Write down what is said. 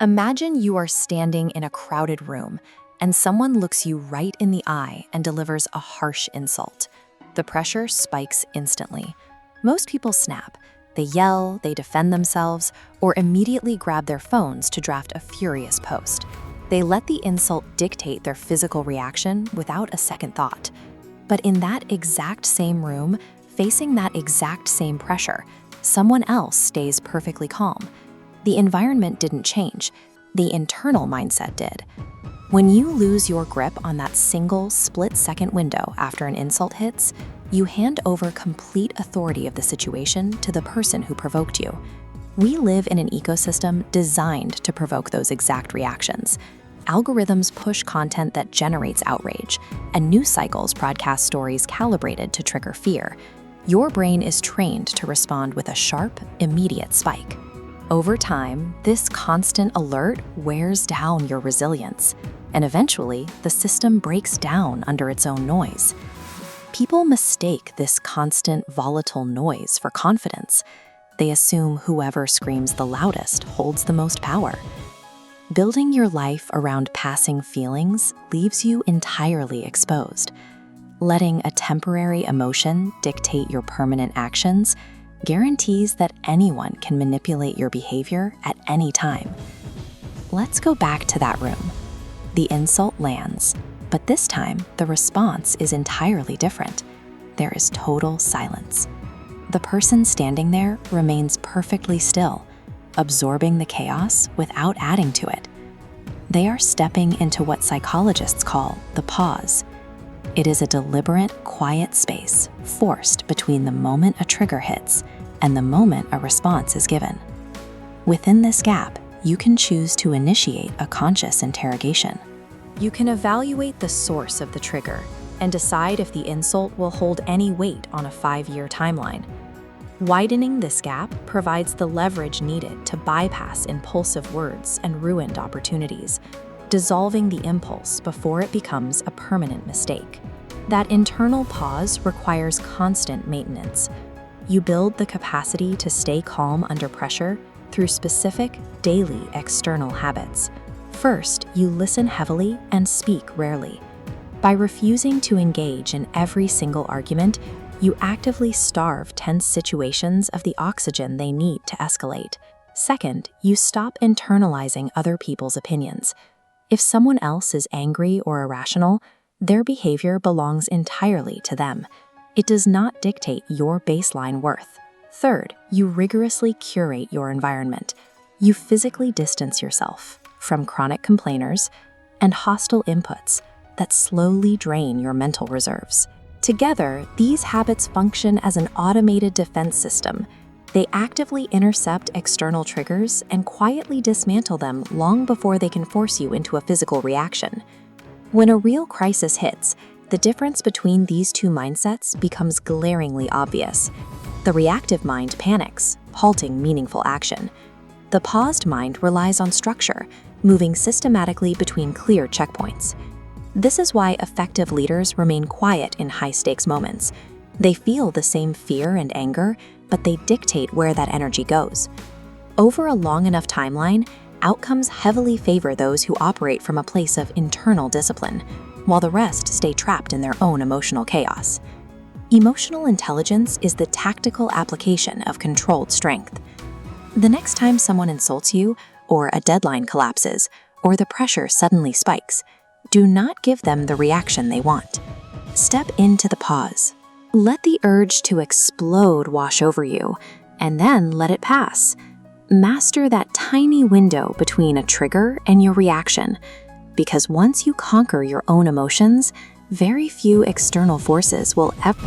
Imagine you are standing in a crowded room and someone looks you right in the eye and delivers a harsh insult. The pressure spikes instantly. Most people snap. They yell, they defend themselves, or immediately grab their phones to draft a furious post. They let the insult dictate their physical reaction without a second thought. But in that exact same room, facing that exact same pressure, someone else stays perfectly calm. The environment didn't change, the internal mindset did. When you lose your grip on that single split-second window after an insult hits, you hand over complete authority of the situation to the person who provoked you. We live in an ecosystem designed to provoke those exact reactions. Algorithms push content that generates outrage, and news cycles broadcast stories calibrated to trigger fear. Your brain is trained to respond with a sharp, immediate spike. Over time, this constant alert wears down your resilience, and eventually, the system breaks down under its own noise. People mistake this constant, volatile noise for confidence. They assume whoever screams the loudest holds the most power. Building your life around passing feelings leaves you entirely exposed. Letting a temporary emotion dictate your permanent actions guarantees that anyone can manipulate your behavior at any time. Let's go back to that room. The insult lands, but this time the response is entirely different. There is total silence. The person standing there remains perfectly still, absorbing the chaos without adding to it. They are stepping into what psychologists call the pause. It is a deliberate, quiet space forced between the moment a trigger hits and the moment a response is given. Within this gap, you can choose to initiate a conscious interrogation. You can evaluate the source of the trigger and decide if the insult will hold any weight on a 5-year timeline. Widening this gap provides the leverage needed to bypass impulsive words and ruined opportunities, dissolving the impulse before it becomes a permanent mistake. That internal pause requires constant maintenance. You build the capacity to stay calm under pressure through specific, daily external habits. First, you listen heavily and speak rarely. By refusing to engage in every single argument, you actively starve tense situations of the oxygen they need to escalate. Second, you stop internalizing other people's opinions. If someone else is angry or irrational, their behavior belongs entirely to them. It does not dictate your baseline worth. Third, you rigorously curate your environment. You physically distance yourself from chronic complainers and hostile inputs that slowly drain your mental reserves. Together, these habits function as an automated defense system. They actively intercept external triggers and quietly dismantle them long before they can force you into a physical reaction. When a real crisis hits, the difference between these two mindsets becomes glaringly obvious. The reactive mind panics, halting meaningful action. The paused mind relies on structure, moving systematically between clear checkpoints. This is why effective leaders remain quiet in high-stakes moments. They feel the same fear and anger, but they dictate where that energy goes. Over a long enough timeline, outcomes heavily favor those who operate from a place of internal discipline, while the rest stay trapped in their own emotional chaos. Emotional intelligence is the tactical application of controlled strength. The next time someone insults you, or a deadline collapses, or the pressure suddenly spikes, do not give them the reaction they want. Step into the pause. Let the urge to explode wash over you, and then let it pass. Master that tiny window between a trigger and your reaction, because once you conquer your own emotions, very few external forces will ever